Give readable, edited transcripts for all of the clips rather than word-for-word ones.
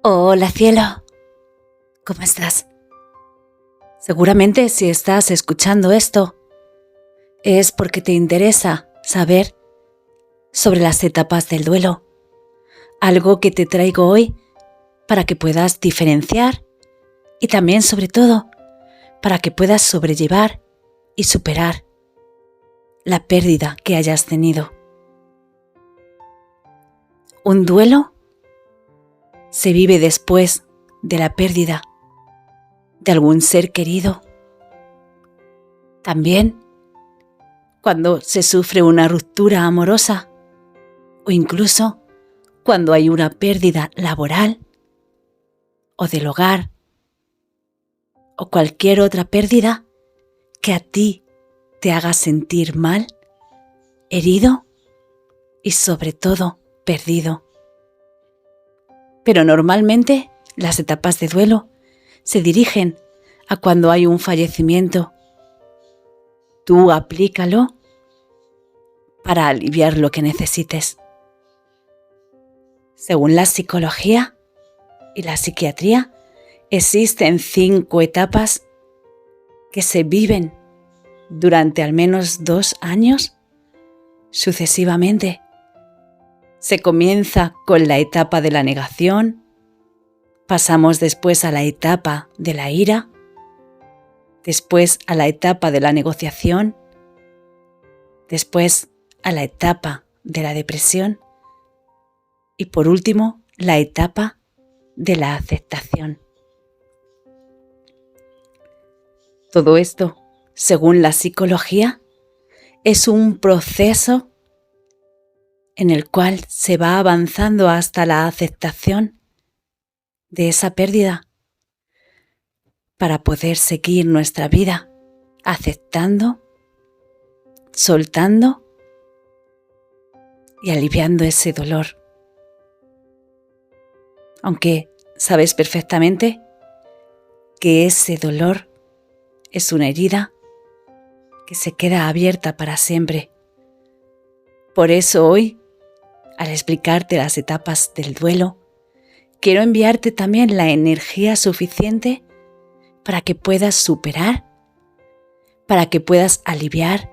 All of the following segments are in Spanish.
Hola cielo, ¿cómo estás? Seguramente si estás escuchando esto es porque te interesa saber sobre las etapas del duelo, algo que te traigo hoy para que puedas diferenciar y también sobre todo para que puedas sobrellevar y superar la pérdida que hayas tenido. Un duelo se vive después de la pérdida de algún ser querido. También cuando se sufre una ruptura amorosa o incluso cuando hay una pérdida laboral o del hogar o cualquier otra pérdida que a ti te haga sentir mal, herido y sobre todo perdido. Pero normalmente las etapas de duelo se dirigen a cuando hay un fallecimiento. Tú aplícalo para aliviar lo que necesites. Según la psicología y la psiquiatría, existen 5 etapas que se viven durante al menos 2 años sucesivamente. Se comienza con la etapa de la negación, pasamos después a la etapa de la ira, después a la etapa de la negociación, después a la etapa de la depresión y por último la etapa de la aceptación. Todo esto, según la psicología, es un proceso en el cual se va avanzando hasta la aceptación de esa pérdida para poder seguir nuestra vida aceptando, soltando y aliviando ese dolor. Aunque sabes perfectamente que ese dolor es una herida que se queda abierta para siempre. Por eso hoy, al explicarte las etapas del duelo, quiero enviarte también la energía suficiente para que puedas superar, para que puedas aliviar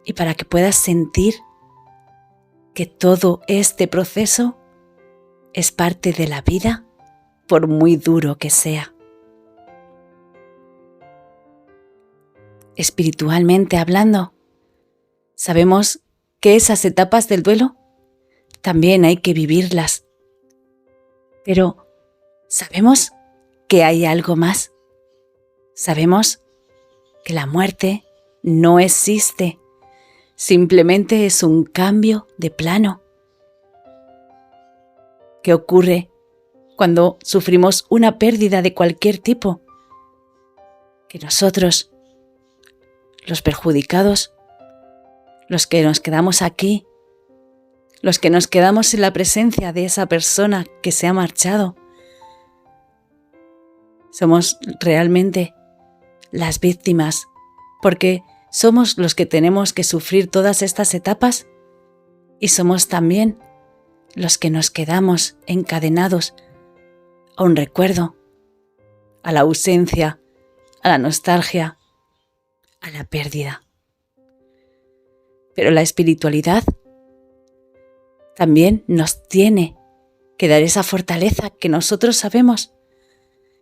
y para que puedas sentir que todo este proceso es parte de la vida, por muy duro que sea. Espiritualmente hablando, sabemos que esas etapas del duelo también hay que vivirlas. Pero sabemos que hay algo más. Sabemos que la muerte no existe, simplemente es un cambio de plano. ¿Qué ocurre cuando sufrimos una pérdida de cualquier tipo? Que nosotros, los perjudicados, los que nos quedamos aquí, los que nos quedamos en la presencia de esa persona que se ha marchado, somos realmente las víctimas, porque somos los que tenemos que sufrir todas estas etapas y somos también los que nos quedamos encadenados a un recuerdo, a la ausencia, a la nostalgia, a la pérdida. Pero la espiritualidad también nos tiene que dar esa fortaleza que nosotros sabemos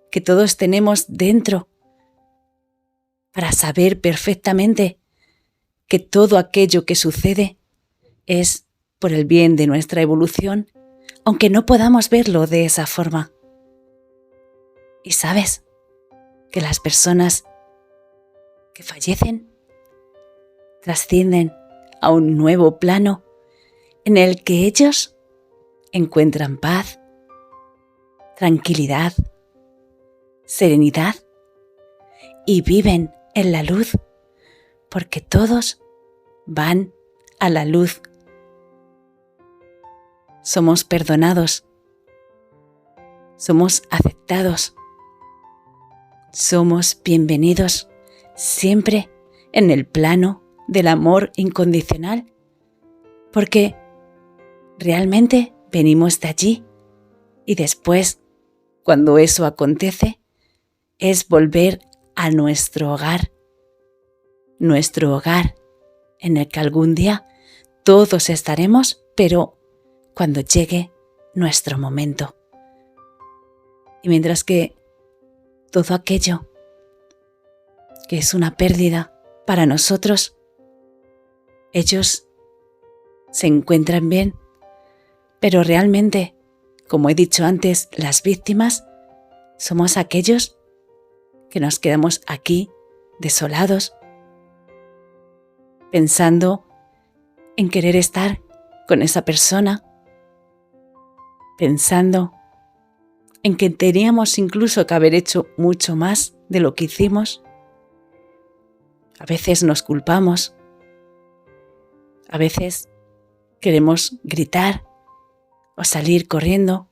que todos tenemos dentro para saber perfectamente que todo aquello que sucede es por el bien de nuestra evolución, aunque no podamos verlo de esa forma. Y sabes que las personas que fallecen trascienden a un nuevo plano en el que ellos encuentran paz, tranquilidad, serenidad y viven en la luz, porque todos van a la luz. Somos perdonados, somos aceptados, somos bienvenidos siempre en el plano del amor incondicional, porque realmente venimos de allí y después cuando eso acontece, es volver a nuestro hogar en el que algún día todos estaremos, pero cuando llegue nuestro momento. Y mientras que todo aquello que es una pérdida para nosotros, ellos se encuentran bien, pero realmente, como he dicho antes, las víctimas somos aquellos que nos quedamos aquí desolados, pensando en querer estar con esa persona, pensando en que teníamos incluso que haber hecho mucho más de lo que hicimos. A veces nos culpamos, a veces queremos gritar o salir corriendo,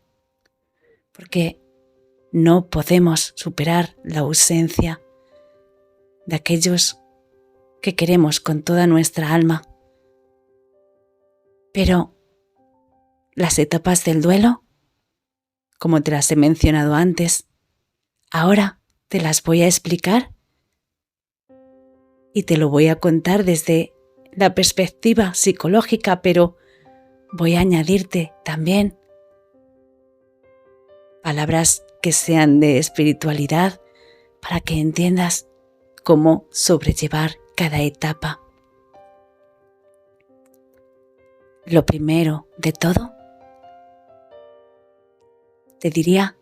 porque no podemos superar la ausencia de aquellos que queremos con toda nuestra alma. Pero las etapas del duelo, como te las he mencionado antes, ahora te las voy a explicar y te lo voy a contar desde la perspectiva psicológica, pero voy a añadirte también palabras que sean de espiritualidad para que entiendas cómo sobrellevar cada etapa. Lo primero de todo, te diría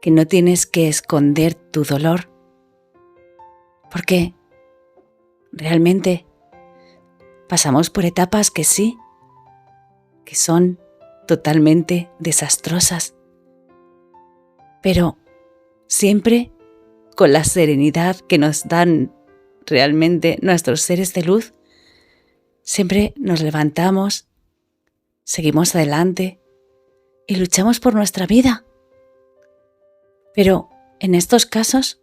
que no tienes que esconder tu dolor, porque realmente pasamos por etapas que sí, que son totalmente desastrosas, pero siempre con la serenidad que nos dan realmente nuestros seres de luz, siempre nos levantamos, seguimos adelante y luchamos por nuestra vida. Pero en estos casos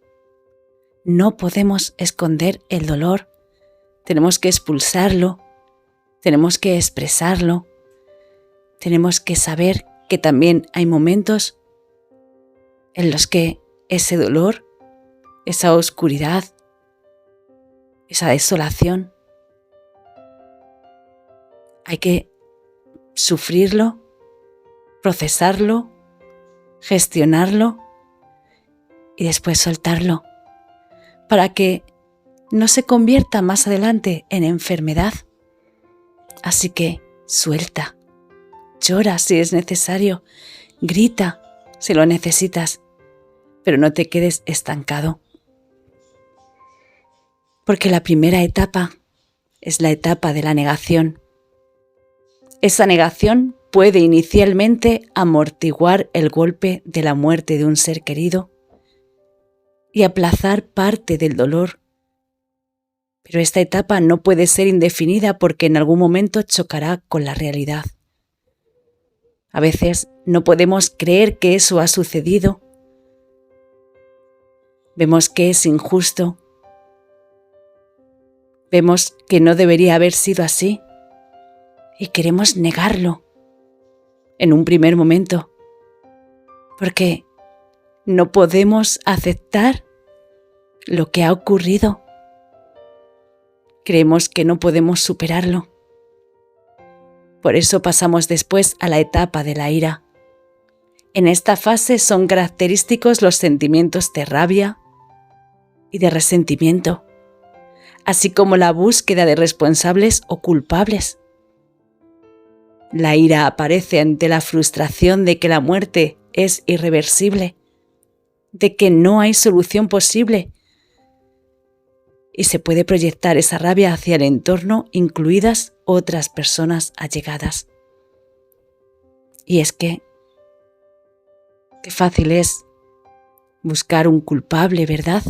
no podemos esconder el dolor, tenemos que expulsarlo, tenemos que expresarlo, tenemos que saber que también hay momentos en los que ese dolor, esa oscuridad, esa desolación, hay que sufrirlo, procesarlo, gestionarlo y después soltarlo, para que no se convierta más adelante en enfermedad. Así que suelta, llora si es necesario, grita si lo necesitas, pero no te quedes estancado. Porque la primera etapa es la etapa de la negación. Esa negación puede inicialmente amortiguar el golpe de la muerte de un ser querido y aplazar parte del dolor. Pero esta etapa no puede ser indefinida porque en algún momento chocará con la realidad. A veces no podemos creer que eso ha sucedido. Vemos que es injusto. Vemos que no debería haber sido así y queremos negarlo en un primer momento, porque no podemos aceptar lo que ha ocurrido. Creemos que no podemos superarlo. Por eso pasamos después a la etapa de la ira. En esta fase son característicos los sentimientos de rabia y de resentimiento, así como la búsqueda de responsables o culpables. La ira aparece ante la frustración de que la muerte es irreversible, de que no hay solución posible, y se puede proyectar esa rabia hacia el entorno, incluidas otras personas allegadas. Y es que, qué fácil es buscar un culpable, ¿verdad?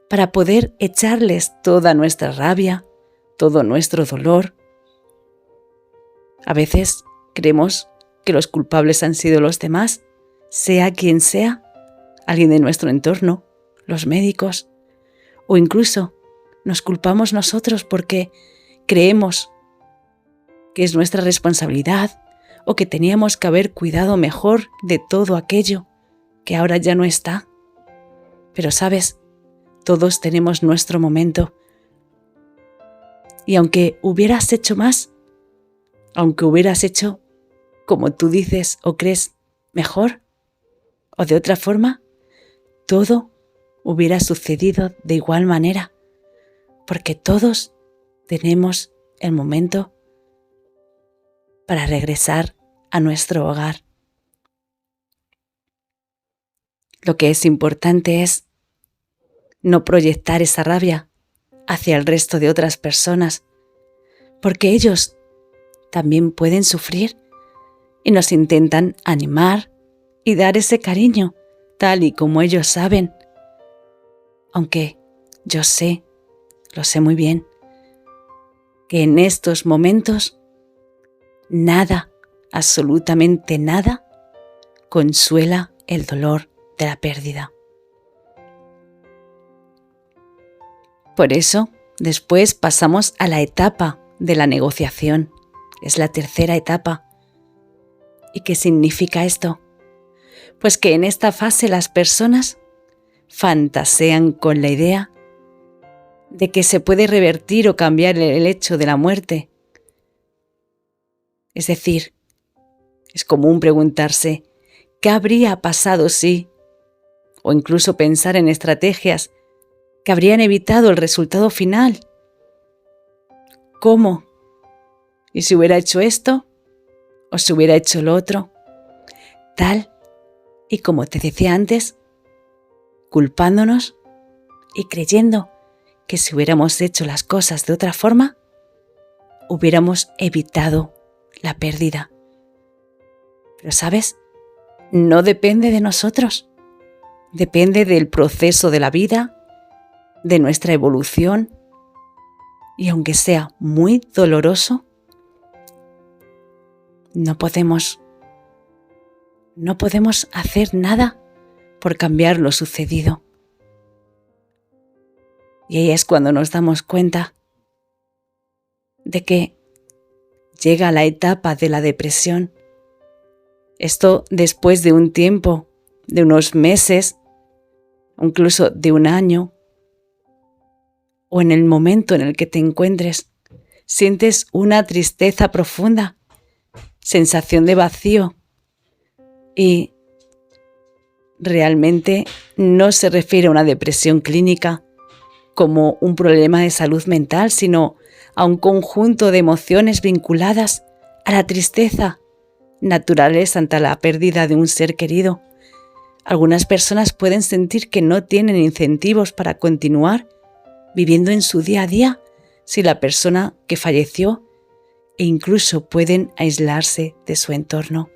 Para poder echarles toda nuestra rabia, todo nuestro dolor. A veces creemos que los culpables han sido los demás, sea quien sea, alguien de nuestro entorno, los médicos, o incluso nos culpamos nosotros porque creemos que es nuestra responsabilidad o que teníamos que haber cuidado mejor de todo aquello que ahora ya no está. Pero sabes, todos tenemos nuestro momento. Y aunque hubieras hecho más, aunque hubieras hecho, como tú dices o crees, mejor o de otra forma, todo hubiera sucedido de igual manera, porque todos tenemos el momento para regresar a nuestro hogar. Lo que es importante es no proyectar esa rabia hacia el resto de otras personas, porque ellos también pueden sufrir y nos intentan animar y dar ese cariño tal y como ellos saben. Aunque yo sé, lo sé muy bien, que en estos momentos nada, absolutamente nada, consuela el dolor de la pérdida. Por eso, después pasamos a la etapa de la negociación. Es la tercera etapa. ¿Y qué significa esto? Pues que en esta fase las personas fantasean con la idea de que se puede revertir o cambiar el hecho de la muerte. Es decir, es común preguntarse, ¿qué habría pasado si? O incluso pensar en estrategias que habrían evitado el resultado final. ¿Cómo? ¿Y si hubiera hecho esto? ¿O si hubiera hecho lo otro? Tal y como te decía antes, culpándonos y creyendo que si hubiéramos hecho las cosas de otra forma, hubiéramos evitado la pérdida. Pero ¿sabes? No depende de nosotros. Depende del proceso de la vida, de nuestra evolución, y aunque sea muy doloroso, no podemos hacer nada por cambiar lo sucedido. Y ahí es cuando nos damos cuenta de que llega la etapa de la depresión. Esto después de un tiempo, de unos meses, incluso de un año, o en el momento en el que te encuentres, sientes una tristeza profunda, sensación de vacío, y realmente no se refiere a una depresión clínica como un problema de salud mental, sino a un conjunto de emociones vinculadas a la tristeza, naturales ante la pérdida de un ser querido. Algunas personas pueden sentir que no tienen incentivos para continuar viviendo en su día a día sin la persona que falleció, e incluso pueden aislarse de su entorno.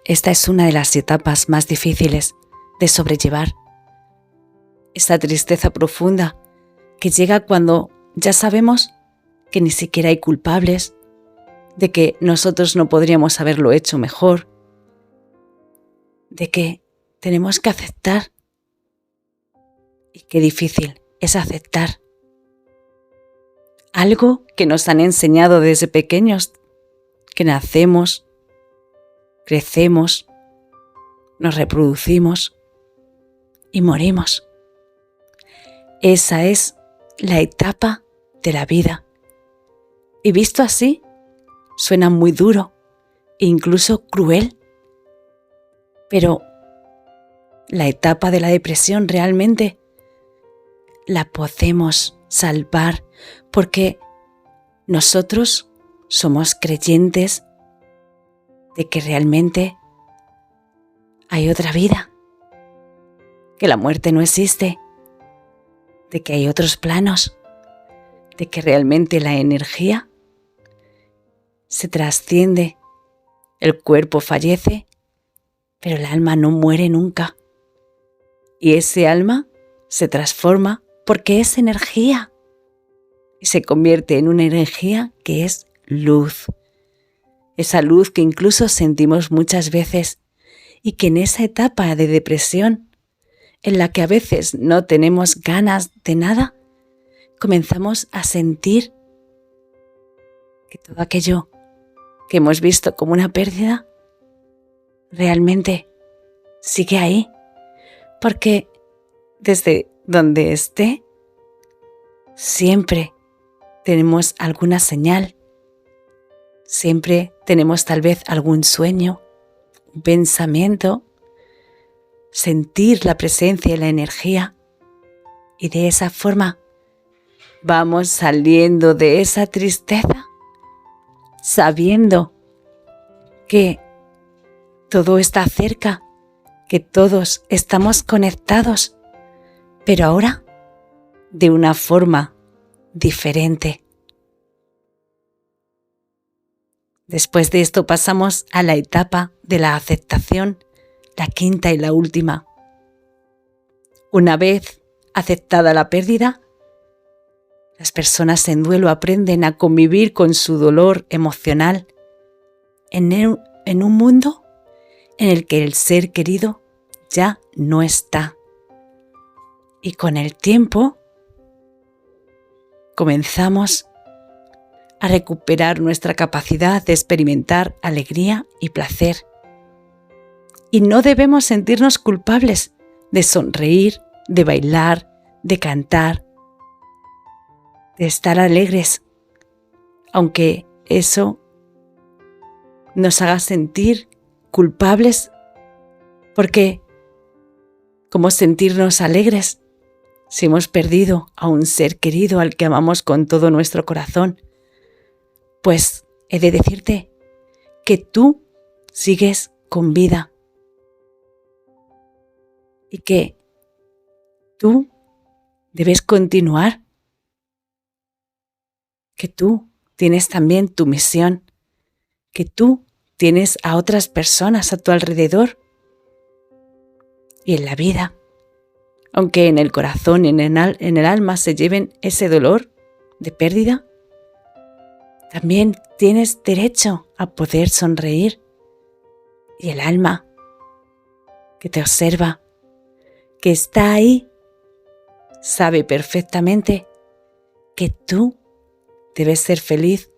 Esta es una de las etapas más difíciles de sobrellevar. Esa tristeza profunda que llega cuando ya sabemos que ni siquiera hay culpables, de que nosotros no podríamos haberlo hecho mejor, de que tenemos que aceptar. Y qué difícil es aceptar algo que nos han enseñado desde pequeños, que nacemos, crecemos, nos reproducimos y morimos. Esa es la etapa de la vida. Y visto así, suena muy duro e incluso cruel. Pero la etapa de la depresión realmente la podemos salvar porque nosotros somos creyentes de que realmente hay otra vida, que la muerte no existe, de que hay otros planos, de que realmente la energía se trasciende, el cuerpo fallece, pero el alma no muere nunca. Y ese alma se transforma porque es energía y se convierte en una energía que es luz. Esa luz que incluso sentimos muchas veces y que en esa etapa de depresión, en la que a veces no tenemos ganas de nada, comenzamos a sentir que todo aquello que hemos visto como una pérdida realmente sigue ahí, porque desde donde esté, siempre tenemos alguna señal, siempre tenemos tal vez algún sueño, un pensamiento, sentir la presencia y la energía, y de esa forma vamos saliendo de esa tristeza, sabiendo que todo está cerca, que todos estamos conectados, pero ahora de una forma diferente. Después de esto pasamos a la etapa de la aceptación, la quinta y la última. Una vez aceptada la pérdida, las personas en duelo aprenden a convivir con su dolor emocional en un mundo en el que el ser querido ya no está. Y con el tiempo comenzamos a recuperar nuestra capacidad de experimentar alegría y placer. Y no debemos sentirnos culpables de sonreír, de bailar, de cantar, de estar alegres, aunque eso nos haga sentir culpables, porque ¿cómo sentirnos alegres si hemos perdido a un ser querido al que amamos con todo nuestro corazón? Pues he de decirte que tú sigues con vida y que tú debes continuar, que tú tienes también tu misión, que tú tienes a otras personas a tu alrededor y en la vida, aunque en el corazón y en el alma se lleven ese dolor de pérdida, también tienes derecho a poder sonreír, y el alma que te observa, que está ahí, sabe perfectamente que tú debes ser feliz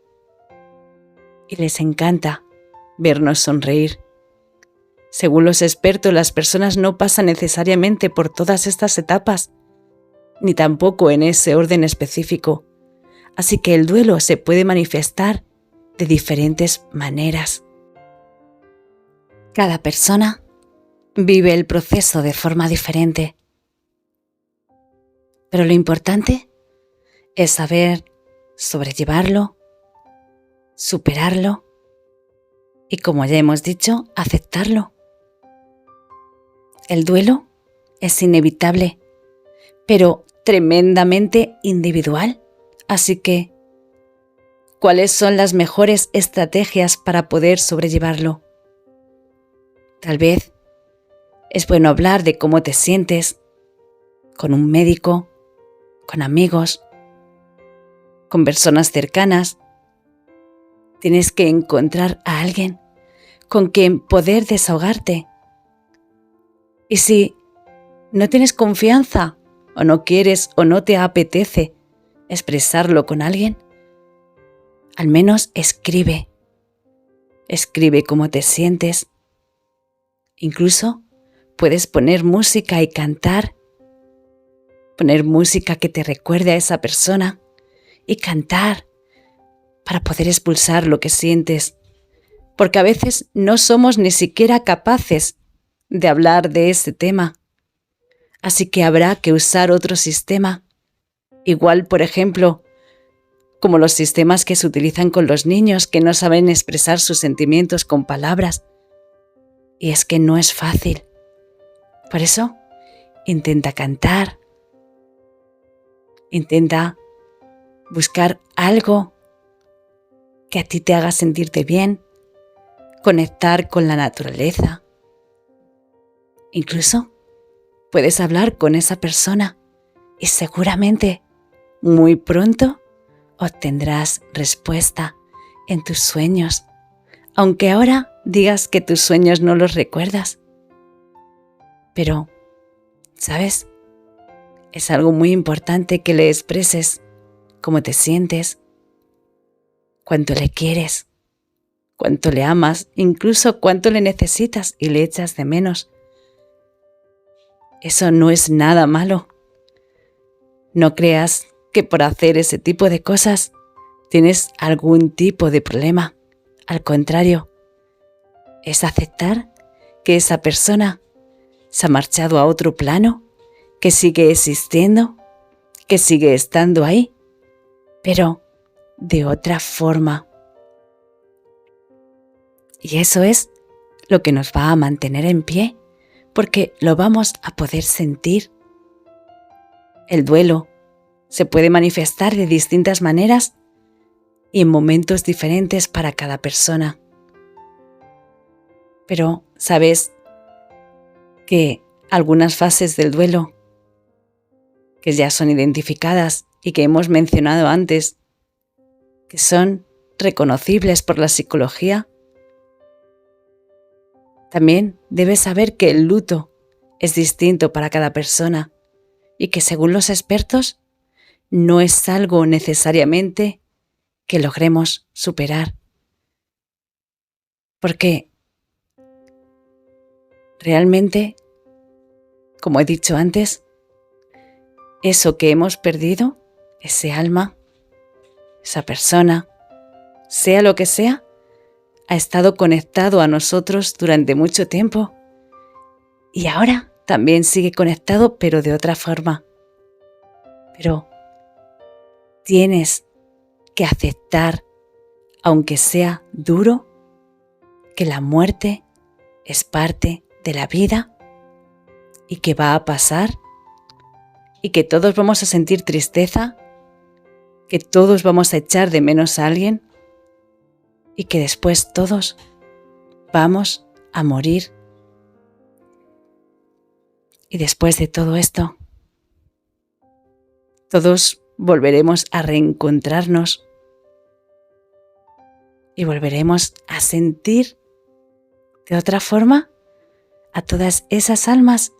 y les encanta vernos sonreír. Según los expertos, las personas no pasan necesariamente por todas estas etapas, ni tampoco en ese orden específico. Así que el duelo se puede manifestar de diferentes maneras. Cada persona vive el proceso de forma diferente. Pero lo importante es saber sobrellevarlo, superarlo y, como ya hemos dicho, aceptarlo. El duelo es inevitable, pero tremendamente individual. Así que, ¿cuáles son las mejores estrategias para poder sobrellevarlo? Tal vez es bueno hablar de cómo te sientes con un médico, con amigos, con personas cercanas. Tienes que encontrar a alguien con quien poder desahogarte. Y si no tienes confianza, o no quieres o no te apetece expresarlo con alguien, al menos escribe. Escribe cómo te sientes. Incluso puedes poner música y cantar. Poner música que te recuerde a esa persona y cantar para poder expulsar lo que sientes. Porque a veces no somos ni siquiera capaces de hablar de ese tema. Así que habrá que usar otro sistema. Igual, por ejemplo, como los sistemas que se utilizan con los niños que no saben expresar sus sentimientos con palabras. Y es que no es fácil. Por eso, intenta cantar. Intenta buscar algo que a ti te haga sentirte bien, conectar con la naturaleza. Incluso puedes hablar con esa persona y seguramente muy pronto obtendrás respuesta en tus sueños, aunque ahora digas que tus sueños no los recuerdas. Pero, ¿sabes? Es algo muy importante que le expreses cómo te sientes, cuánto le quieres, cuánto le amas, incluso cuánto le necesitas y le echas de menos. Eso no es nada malo. No creas que por hacer ese tipo de cosas tienes algún tipo de problema. Al contrario, es aceptar que esa persona se ha marchado a otro plano, que sigue existiendo, que sigue estando ahí, pero de otra forma. Y eso es lo que nos va a mantener en pie, porque lo vamos a poder sentir. El duelo se puede manifestar de distintas maneras y en momentos diferentes para cada persona. Pero, ¿sabes que algunas fases del duelo, que ya son identificadas y que hemos mencionado antes, que son reconocibles por la psicología? También debes saber que el luto es distinto para cada persona y que según los expertos no es algo necesariamente que logremos superar. Porque realmente, como he dicho antes, eso que hemos perdido, ese alma, esa persona, sea lo que sea, ha estado conectado a nosotros durante mucho tiempo y ahora también sigue conectado, pero de otra forma. Pero tienes que aceptar, aunque sea duro, que la muerte es parte de la vida y que va a pasar y que todos vamos a sentir tristeza, que todos vamos a echar de menos a alguien y que después todos vamos a morir. Y después de todo esto, todos volveremos a reencontrarnos y volveremos a sentir de otra forma a todas esas almas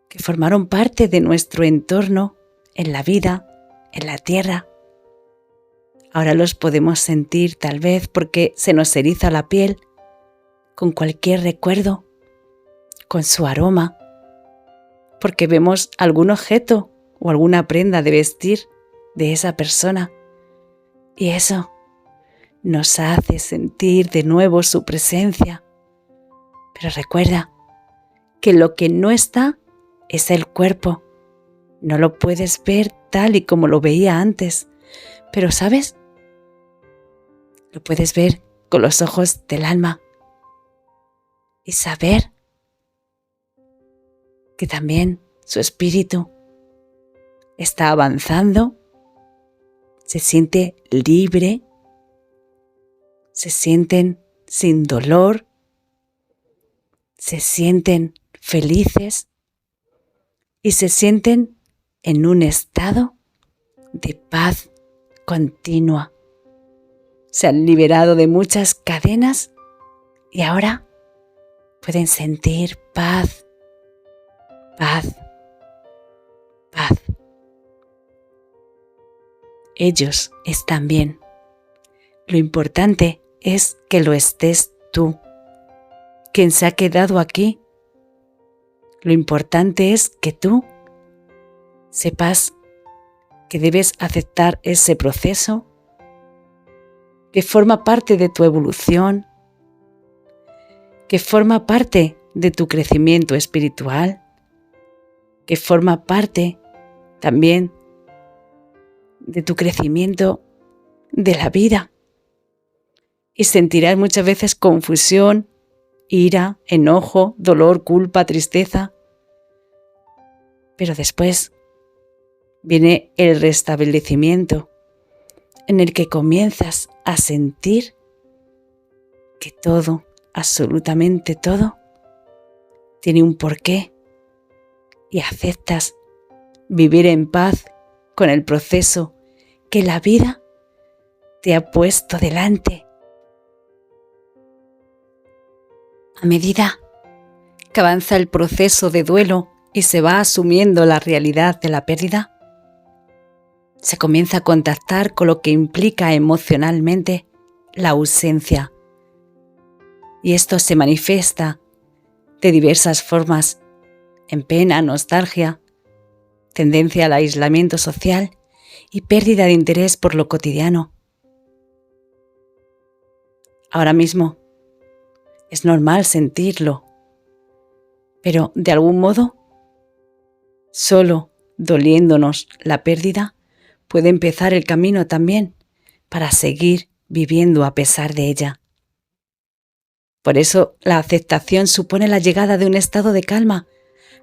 que formaron parte de nuestro entorno en la vida, en la tierra. Ahora los podemos sentir tal vez porque se nos eriza la piel con cualquier recuerdo, con su aroma, porque vemos algún objeto o alguna prenda de vestir de esa persona y eso nos hace sentir de nuevo su presencia. Pero recuerda que lo que no está es el cuerpo. No lo puedes ver tal y como lo veía antes, pero ¿sabes? Lo puedes ver con los ojos del alma y saber que también su espíritu está avanzando, se siente libre, se sienten sin dolor, se sienten felices y se sienten en un estado de paz continua. Se han liberado de muchas cadenas y ahora pueden sentir paz, paz, paz. Ellos están bien. Lo importante es que lo estés tú, quien se ha quedado aquí. Lo importante es que tú sepas que debes aceptar ese proceso, que forma parte de tu evolución, que forma parte de tu crecimiento espiritual, que forma parte también de tu crecimiento de la vida. Y sentirás muchas veces confusión, ira, enojo, dolor, culpa, tristeza. Pero después viene el restablecimiento en el que comienzas a sentir que todo, absolutamente todo, tiene un porqué y aceptas vivir en paz con el proceso que la vida te ha puesto delante. A medida que avanza el proceso de duelo y se va asumiendo la realidad de la pérdida, se comienza a contactar con lo que implica emocionalmente la ausencia Y esto se manifiesta de diversas formas, en pena, nostalgia, tendencia al aislamiento social y pérdida de interés por lo cotidiano. Ahora mismo es normal sentirlo, pero de algún modo, solo doliéndonos la pérdida, puede empezar el camino también para seguir viviendo a pesar de ella. Por eso la aceptación supone la llegada de un estado de calma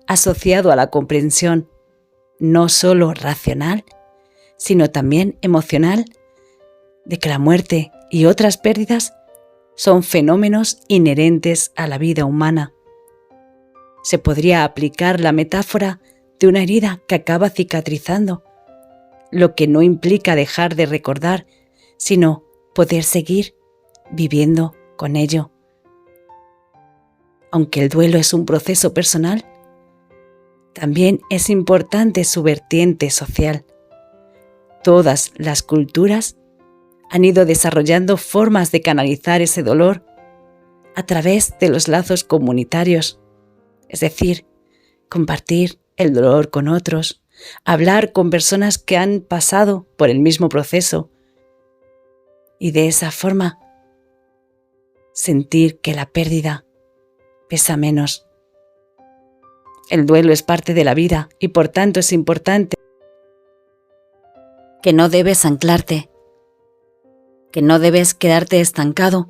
asociado a la comprensión, no solo racional, sino también emocional, de que la muerte y otras pérdidas son fenómenos inherentes a la vida humana. Se podría aplicar la metáfora de una herida que acaba cicatrizando, lo que no implica dejar de recordar, sino poder seguir viviendo con ello. Aunque el duelo es un proceso personal, también es importante su vertiente social. Todas las culturas han ido desarrollando formas de canalizar ese dolor a través de los lazos comunitarios, es decir, compartir el dolor con otros, hablar con personas que han pasado por el mismo proceso y de esa forma sentir que la pérdida pesa menos. El duelo es parte de la vida y por tanto es importante que no debes anclarte, que no debes quedarte estancado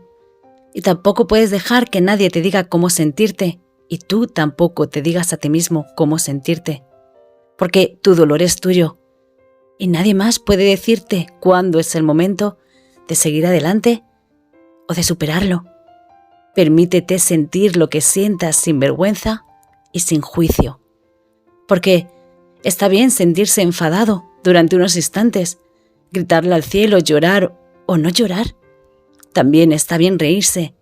y tampoco puedes dejar que nadie te diga cómo sentirte y tú tampoco te digas a ti mismo cómo sentirte, porque tu dolor es tuyo y nadie más puede decirte cuándo es el momento de seguir adelante o de superarlo. Permítete sentir lo que sientas sin vergüenza y sin juicio, porque está bien sentirse enfadado durante unos instantes, gritarle al cielo, llorar o no llorar. También está bien reírse,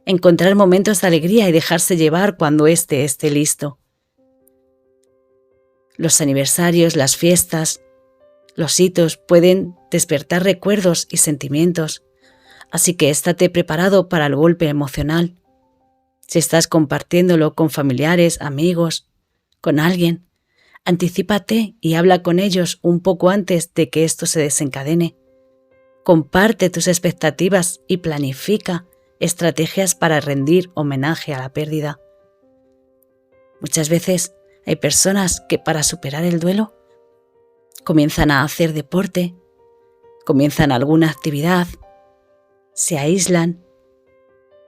encontrar momentos de alegría y dejarse llevar cuando éste esté listo. Los aniversarios, las fiestas, los hitos pueden despertar recuerdos y sentimientos, así que estate preparado para el golpe emocional. Si estás compartiéndolo con familiares, amigos, con alguien, anticípate y habla con ellos un poco antes de que esto se desencadene. Comparte tus expectativas y planifica estrategias para rendir homenaje a la pérdida. Muchas veces hay personas que para superar el duelo comienzan a hacer deporte, comienzan alguna actividad, se aíslan.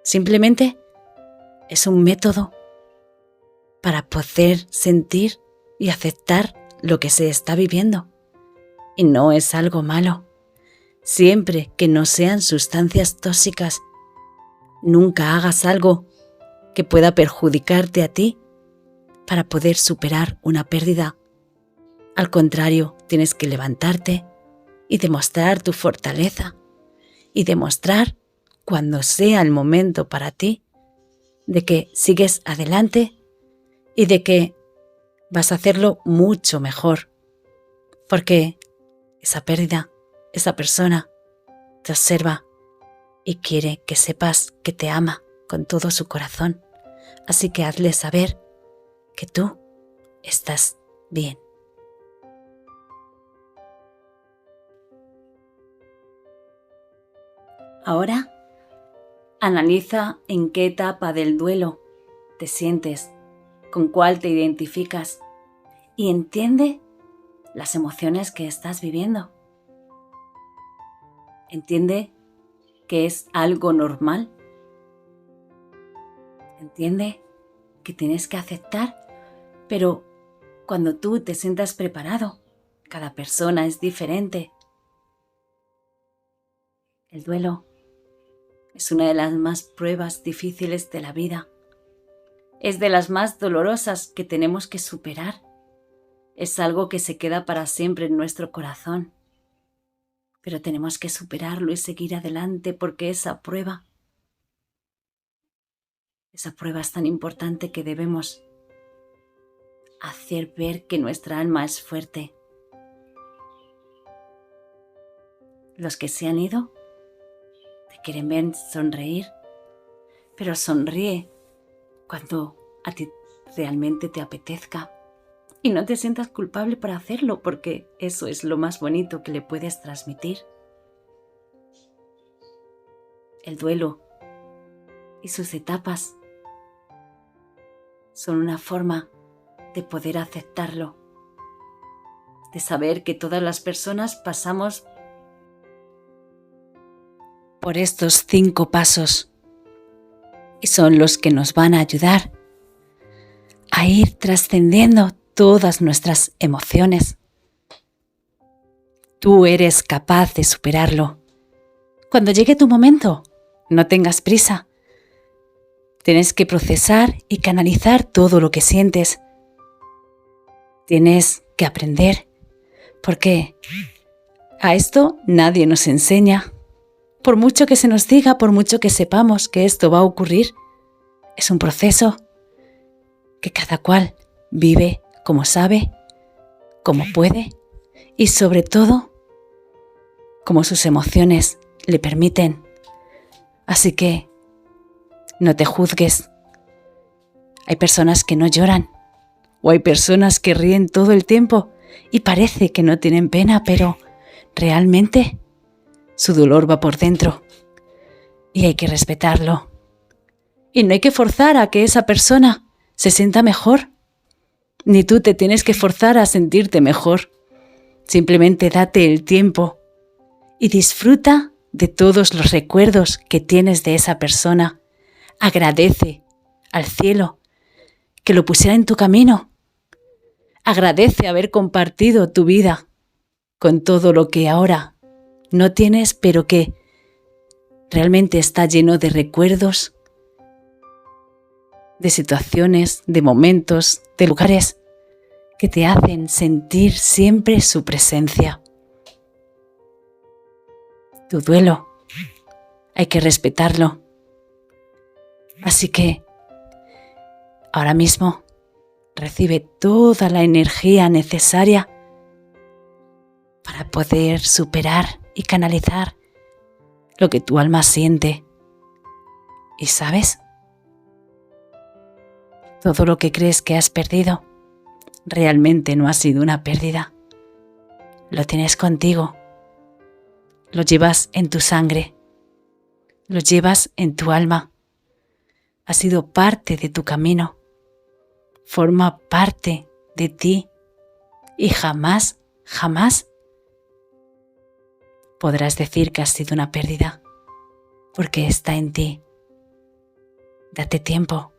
Simplemente es un método para poder sentir y aceptar lo que se está viviendo. Y no es algo malo, siempre que no sean sustancias tóxicas. Nunca hagas algo que pueda perjudicarte a ti para poder superar una pérdida. Al contrario, tienes que levantarte y demostrar tu fortaleza y demostrar, cuando sea el momento para ti, de que sigues adelante y de que vas a hacerlo mucho mejor, porque esa pérdida, esa persona te observa y quiere que sepas que te ama con todo su corazón. Así que hazle saber que tú estás bien. Ahora, analiza en qué etapa del duelo te sientes, con cuál te identificas y entiende las emociones que estás viviendo. Entiende que es algo normal. Entiende que tienes que aceptar, pero cuando tú te sientas preparado, cada persona es diferente. El duelo es una de las más pruebas difíciles de la vida. Es de las más dolorosas que tenemos que superar. Es algo que se queda para siempre en nuestro corazón. Pero tenemos que superarlo y seguir adelante porque esa prueba es tan importante que debemos hacer ver que nuestra alma es fuerte. Los que se han ido te quieren ver sonreír, pero sonríe cuando a ti realmente te apetezca. Y no te sientas culpable por hacerlo, porque eso es lo más bonito que le puedes transmitir. El duelo y sus etapas son una forma de poder aceptarlo, de saber que todas las personas pasamos por estos 5 pasos y son los que nos van a ayudar a ir trascendiendo todas nuestras emociones. Tú eres capaz de superarlo. Cuando llegue tu momento, no tengas prisa. Tienes que procesar y canalizar todo lo que sientes. Tienes que aprender, porque a esto nadie nos enseña. Por mucho que se nos diga, por mucho que sepamos que esto va a ocurrir, es un proceso que cada cual vive como sabe, como puede y sobre todo como sus emociones le permiten. Así que no te juzgues. Hay personas que no lloran o hay personas que ríen todo el tiempo y parece que no tienen pena, pero realmente su dolor va por dentro y hay que respetarlo. Y no hay que forzar a que esa persona se sienta mejor, ni tú te tienes que forzar a sentirte mejor. Simplemente date el tiempo y disfruta de todos los recuerdos que tienes de esa persona. Agradece al cielo que lo pusiera en tu camino. Agradece haber compartido tu vida con todo lo que ahora no tienes, pero que realmente está lleno de recuerdos, de situaciones, de momentos, de lugares que te hacen sentir siempre su presencia. Tu duelo hay que respetarlo. Así que ahora mismo recibe toda la energía necesaria para poder superar y canalizar lo que tu alma siente. ¿Y sabes? Todo lo que crees que has perdido realmente no ha sido una pérdida. Lo tienes contigo. Lo llevas en tu sangre. Lo llevas en tu alma. Ha sido parte de tu camino. Forma parte de ti. Y jamás, jamás podrás decir que ha sido una pérdida, porque está en ti. Date tiempo.